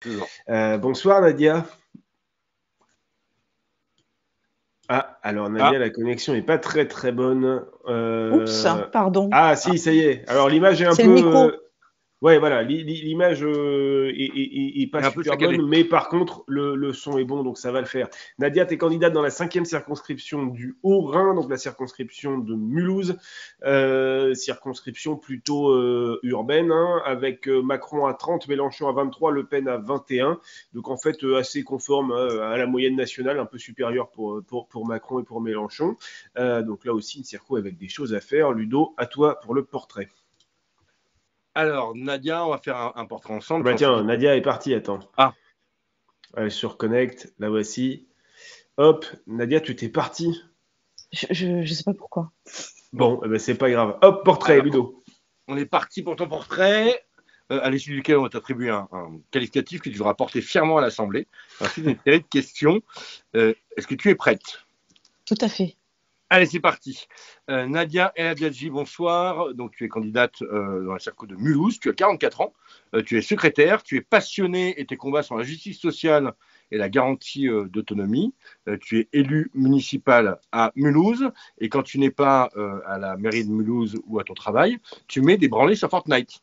Toujours. Bonsoir Nadia. Ah, alors Ah, Nadia, la connexion n'est pas très très bonne. Oups, pardon. Ah ah, si, ça y est. Alors l'image est un C'est le peu... micro. Ouais, voilà, l'image est pas et un peu super bonne, saccadé. mais par contre, le son est bon, donc ça va le faire. Nadia, tu es candidate dans la 5e circonscription du Haut-Rhin, donc la circonscription de Mulhouse, circonscription plutôt urbaine, hein, avec Macron à 30, Mélenchon à 23, Le Pen à 21. Donc en fait, assez conforme à la moyenne nationale, un peu supérieure pour Macron et pour Mélenchon. Donc là aussi, une circo avec des choses à faire. Ludo, à toi pour le portrait. Alors, Nadia, on va faire un portrait Ah ensemble. Puis bah ensuite, tiens, Nadia est partie, attends. Ah, Elle se reconnecte, la voici. Hop, Nadia, tu t'es partie. Je sais pas pourquoi. bon. Bon, eh ben, c'est pas grave. Hop, portrait, Alors, Ludo. on est parti pour ton portrait, à l'issue duquel on va t'attribuer un qualificatif que tu devras porter fièrement à l'Assemblée. Ensuite, une série de questions. Est-ce que tu es prête? Tout à fait. Allez, c'est parti. Nadia El Hadji, bonsoir. Donc, tu es candidate dans la circo de Mulhouse. Tu as 44 ans. Tu es secrétaire. Tu es passionnée et tes combats sont la justice sociale et la garantie d'autonomie. Tu es élu municipal à Mulhouse. Et quand tu n'es pas à la mairie de Mulhouse ou à ton travail, tu mets des branlées sur Fortnite.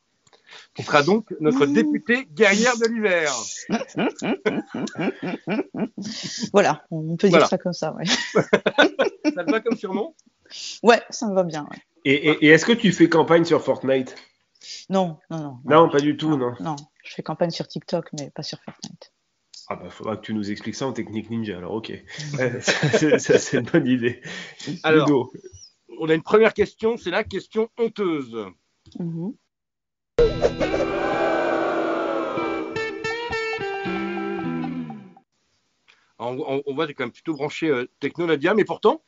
Tu seras donc notre députée guerrière de l'hiver. Voilà, on peut dire Voilà. ça comme ça. Ouais, Ça te va comme surnom? ouais, ça me va bien. Ouais. Et est-ce que tu fais campagne sur Fortnite? Non. Non, pas du tout, non. Non, je fais campagne sur TikTok, mais pas sur Fortnite. Ah bah, faudra que tu nous expliques ça en technique ninja, alors ok. Ça, c'est une bonne idée. Alors, Ludo. on a une première question, c'est la question honteuse. Mhm. On voit que tu es quand même plutôt branché techno, Nadia, mais pourtant,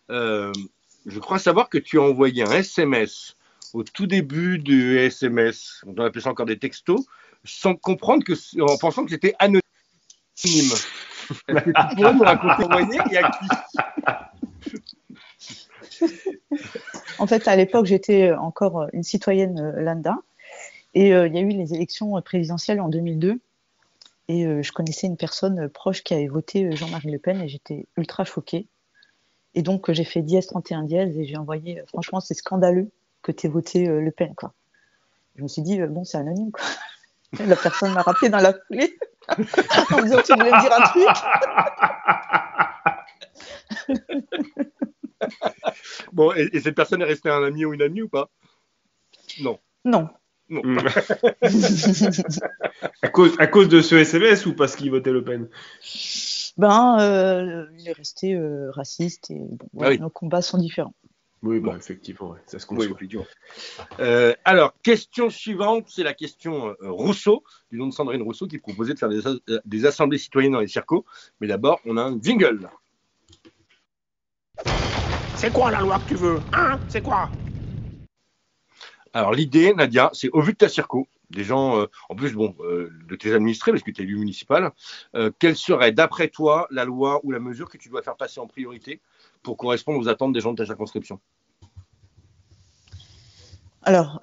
je crois savoir que tu as envoyé un SMS au tout début du SMS, on appelait ça encore des textos, sans comprendre en pensant que c'était anonyme. Est-ce que tu pourrais nous raconter envoyer et à qui? En fait, à l'époque, j'étais encore une citoyenne lambda. Et il y a eu les élections présidentielles en 2002. Et je connaissais une personne proche qui avait voté Jean-Marie Le Pen et j'étais ultra choquée. Et donc, j'ai fait dièse 31 dièse et j'ai envoyé, franchement, c'est scandaleux que tu aies voté Le Pen, quoi. Je me suis dit, bon, c'est anonyme, quoi. La personne m'a rappelé dans la foulée en me disant, tu voulais me dire un truc. Bon, et cette personne est restée un ami ou une amie ou pas? Non. Non. Non. À cause de ce SMS ou parce qu'il votait Le Pen? Il est resté raciste et bon, voilà, oui. Nos combats sont différents. Oui, Bon. effectivement, ouais, ça se Oui, conçoit. effectivement. Alors, question suivante, c'est la question Rousseau, du nom de Sandrine Rousseau, qui proposait de faire des assemblées citoyennes dans les circos. Mais d'abord, on a un jingle. C'est quoi la loi que tu veux? Hein? C'est quoi? Alors, l'idée, Nadia, c'est au vu de ta circo, des gens, en plus, de tes administrés, parce que tu es élu municipal, quelle serait, d'après toi, la loi ou la mesure que tu dois faire passer en priorité pour correspondre aux attentes des gens de ta circonscription? Alors,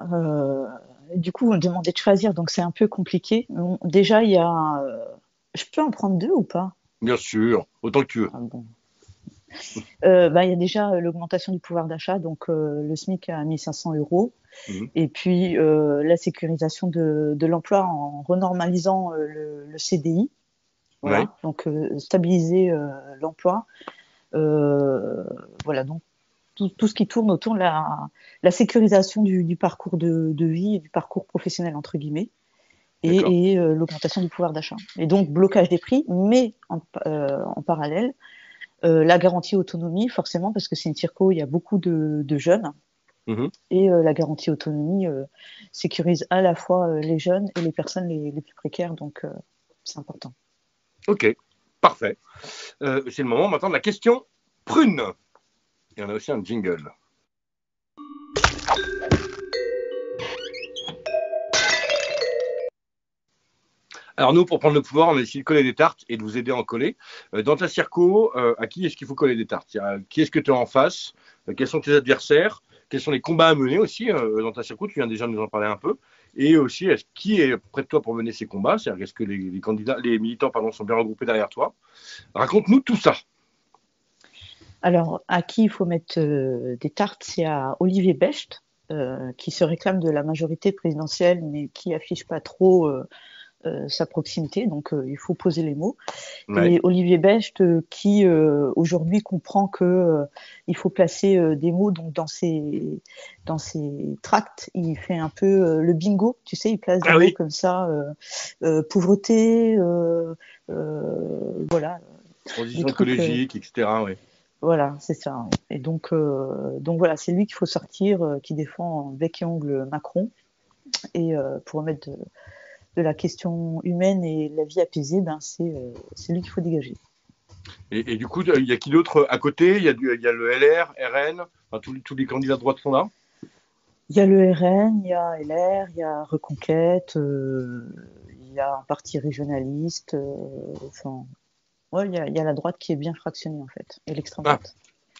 du coup, on me demandait de choisir, donc c'est un peu compliqué. Bon, déjà, il y a... je peux en prendre deux ou pas? Bien sûr, autant que tu veux. Ah, bon. Il y a déjà l'augmentation du pouvoir d'achat, donc le SMIC à 1 500 €. Et puis la sécurisation de l'emploi en renormalisant le CDI. Voilà, Ouais. donc stabiliser l'emploi. Voilà, donc tout ce qui tourne autour de la sécurisation du parcours de vie et du parcours professionnel, entre guillemets, et l'augmentation du pouvoir d'achat. Et donc, blocage des prix, mais en parallèle, la garantie autonomie, forcément, parce que c'est une circo, il y a beaucoup de jeunes. Et la garantie autonomie sécurise à la fois les jeunes et les personnes les plus précaires, donc c'est important. Ok, parfait. C'est le moment maintenant de la question prune. Et on a aussi un jingle. Alors nous, pour prendre le pouvoir, on a essayé de coller des tartes et de vous aider à en coller. Dans ta circo, à qui est-ce qu'il faut coller des tartes? Qui est-ce que tu as en face? Quels sont tes adversaires? Quels sont les combats à mener aussi dans ta circo? Tu viens déjà de nous en parler un peu. Et aussi, qui est près de toi pour mener ces combats? C'est-à-dire, est-ce que les militants sont bien regroupés derrière toi? Raconte-nous tout ça. Alors, à qui il faut mettre des tartes, c'est à Olivier Becht, qui se réclame de la majorité présidentielle, mais qui affiche pas trop sa proximité, donc il faut poser les mots. Ouais. Et Olivier Becht, qui aujourd'hui comprend que il faut placer des mots donc dans ses tracts, il fait un peu le bingo, tu sais, il place des mots comme ça, pauvreté, voilà. Transition écologique, etc. Oui. Voilà, c'est ça. Et donc voilà, c'est lui qu'il faut sortir, qui défend bec et ongle Macron, et pour remettre de la question humaine et la vie apaisée, ben c'est lui qu'il faut dégager. Et du coup, il y a qui d'autre à côté? Il y a le LR, RN, enfin, tous les candidats de droite sont là. Il y a le RN, il y a LR, il y a Reconquête, il y a un parti régionaliste, enfin, ouais, il y a la droite qui est bien fractionnée en fait, et l'extrême droite.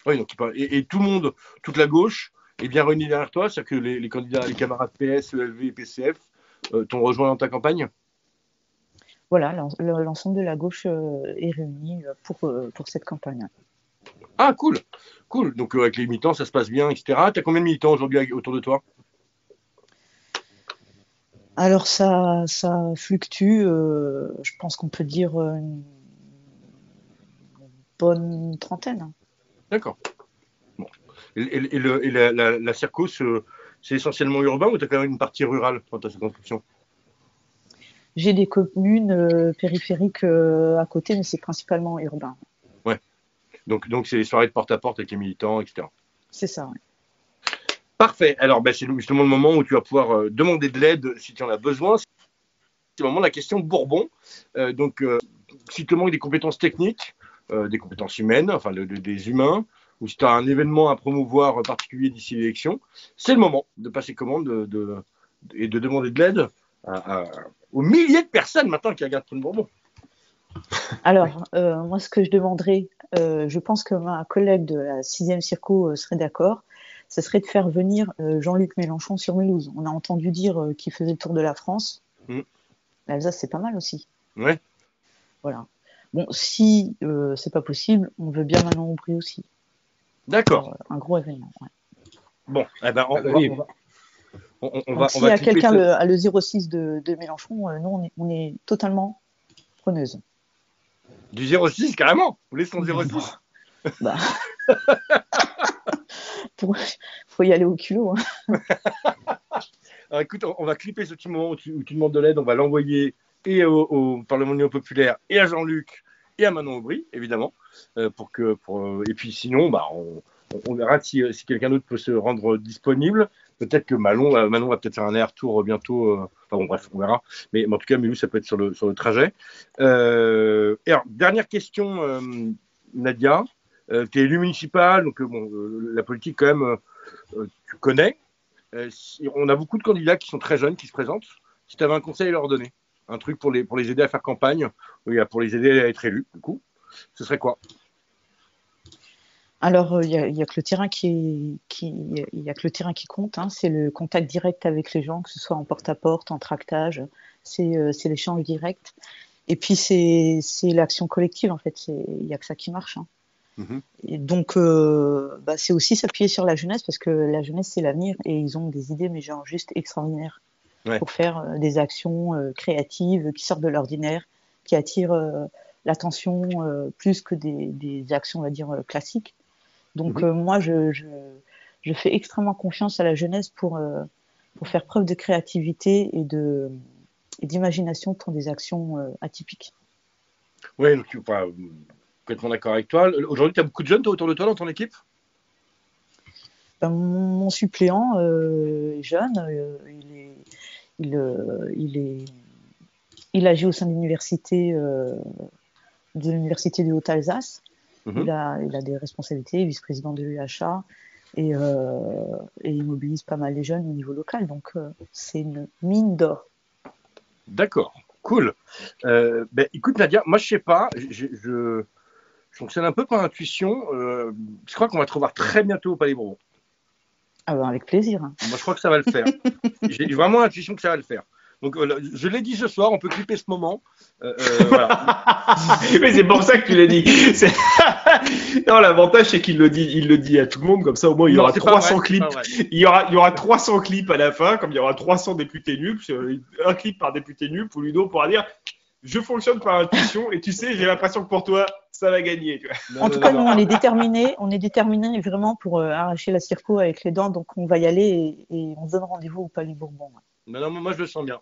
Oui, donc et tout le monde, toute la gauche est bien réunie derrière toi, c'est-à-dire que les candidats, les camarades PS, ELV et PCF t'ont rejoint dans ta campagne? Voilà, l'ensemble de la gauche est réuni pour cette campagne. Ah, cool. Donc avec les militants, ça se passe bien, etc. T'as combien de militants aujourd'hui autour de toi? Alors ça fluctue, je pense qu'on peut dire une bonne trentaine. D'accord. Bon. Et la circo, c'est essentiellement urbain ou t'as quand même une partie rurale dans ta circonscription? J'ai des communes périphériques à côté, mais c'est principalement urbain. Ouais. Donc c'est les soirées de porte-à-porte avec les militants, etc. C'est ça, oui. Parfait. Alors, c'est justement le moment où tu vas pouvoir demander de l'aide si tu en as besoin. C'est le moment de la question Bourbon. Si tu manques des compétences techniques, des compétences humaines, enfin des humains, ou si tu as un événement à promouvoir particulier d'ici l'élection, c'est le moment de passer commande et de demander de l'aide aux milliers de personnes maintenant qui regardent Prune Bourbon. Alors, moi, ce que je demanderais, je pense que ma collègue de la 6e Circo serait d'accord, ce serait de faire venir Jean-Luc Mélenchon sur Mulhouse. On a entendu dire qu'il faisait le tour de la France. L'Alsace, c'est pas mal aussi. Ouais. Voilà. Bon, si c'est pas possible, on veut bien Manon Aubry aussi. D'accord. Un gros événement. Ouais. Bon, eh ben, on va s'il y a clipper quelqu'un à le 06 de Mélenchon, nous, on est totalement preneuse. Du 06, carrément. Vous laissez son 06. Bah. Faut y aller au culot. Hein. Alors, écoute, on va clipper ce petit moment où tu demandes de l'aide. On va l'envoyer et au Parlement de l'Union populaire et à Jean-Luc et à Manon Aubry, évidemment. Et puis sinon, on verra si quelqu'un d'autre peut se rendre disponible. Peut-être que Manon va peut-être faire un aller-retour bientôt. Enfin bon, bref, on verra. Mais en tout cas, Mulhouse, ça peut être sur le trajet. Et alors, dernière question, Nadia. Tu es élu municipal, donc la politique, quand même, tu connais. On a beaucoup de candidats qui sont très jeunes, qui se présentent. Si tu avais un conseil à leur donner, un truc pour les aider à faire campagne, pour les aider à être élus, du coup, ce serait quoi? Alors, il y a que le terrain il y a que le terrain qui compte. Hein. C'est le contact direct avec les gens, que ce soit en porte-à-porte, en tractage. C'est l'échange direct. Et puis c'est l'action collective en fait. Il y a que ça qui marche. Hein. Mm-hmm. Et donc, c'est aussi s'appuyer sur la jeunesse parce que la jeunesse c'est l'avenir et ils ont des idées mais genre juste extraordinaires pour faire des actions créatives qui sortent de l'ordinaire, qui attirent l'attention plus que des actions on va dire classiques. Donc moi je fais extrêmement confiance à la jeunesse pour faire preuve de créativité et d'imagination pour des actions atypiques. Oui, donc complètement d'accord avec toi. Aujourd'hui, tu as beaucoup de jeunes autour de toi dans ton équipe? Mon suppléant est jeune, il agit au sein de l'université du Haut-Alsace. Il a des responsabilités, vice-président de l'UHA, et il mobilise pas mal les jeunes au niveau local. Donc, c'est une mine d'or. D'accord, cool. Écoute, Nadia, moi, je sais pas, je fonctionne un peu par intuition. Je crois qu'on va te revoir très bientôt au Palais Bourbon. Ah ben, avec plaisir. Moi, je crois que ça va le faire. J'ai vraiment l'intuition que ça va le faire. Donc, je l'ai dit ce soir, on peut clipper ce moment. Voilà. Mais c'est pour ça que tu l'as dit. Non, l'avantage, c'est qu'il le dit à tout le monde, comme ça, au moins, il y aura 300 clips. Il y aura 300 clips à la fin, comme il y aura 300 députés nuls, un clip par député nul, pour Ludo pourra dire, je fonctionne par intuition, et tu sais, j'ai l'impression que pour toi, ça va gagner. Tu vois. En tout cas, nous, on est déterminés vraiment pour arracher la circo avec les dents, donc on va y aller et on se donne rendez-vous au Palais Bourbon. Non, moi je le sens bien.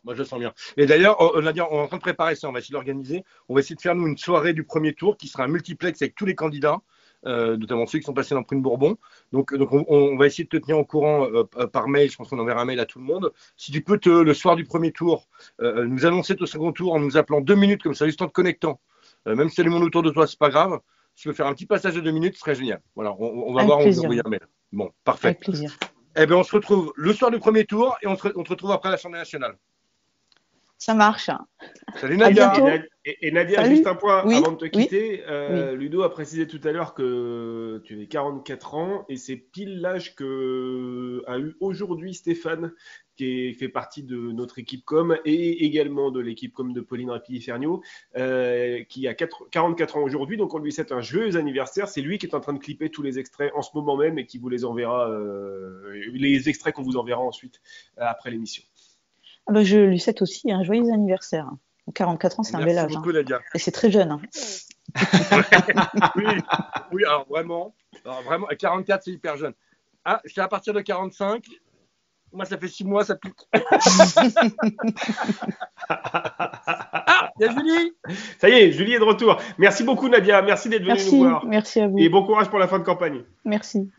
Et d'ailleurs, on est en train de préparer ça, on va essayer de l'organiser. On va essayer de faire nous une soirée du premier tour qui sera un multiplex avec tous les candidats, notamment ceux qui sont passés dans Prune Bourbon. Donc on va essayer de te tenir au courant par mail. Je pense qu'on enverra un mail à tout le monde. Si tu peux le soir du premier tour nous annoncer ton second tour en nous appelant 2 minutes comme ça, juste en te connectant. Même si c'est le monde autour de toi, c'est pas grave. Si tu veux faire un petit passage de 2 minutes, ce serait génial. Voilà, on va voir, on va envoyer un mail. Bon, parfait. Avec plaisir. Eh bien, on se retrouve le soir du premier tour et on te retrouve après l'Assemblée nationale. Ça marche. Salut Nadia. Et Nadia, Salut. juste un point Oui. avant de te quitter. Oui. Ludo a précisé tout à l'heure que tu avais 44 ans et c'est pile l'âge que a eu aujourd'hui Stéphane, qui fait partie de notre équipe com et également de l'équipe com de Pauline Rapilly-Ferniaud, qui a 44 ans aujourd'hui. Donc on lui souhaite un joyeux anniversaire. C'est lui qui est en train de clipper tous les extraits en ce moment même et qui vous les enverra, les extraits qu'on vous enverra ensuite après l'émission. Ah ben, je lui souhaite aussi un joyeux anniversaire. 44 ans, c'est un bel âge. Merci beaucoup, Nadia. Et c'est très jeune. Oui, alors vraiment, à 44, c'est hyper jeune. Ah, c'est à partir de 45. Moi, ça fait 6 mois, ça pique. Ah, il y a Julie. Ça y est, Julie est de retour. Merci beaucoup, Nadia. Merci d'être venue nous voir. Merci à vous. Et bon courage pour la fin de campagne. Merci.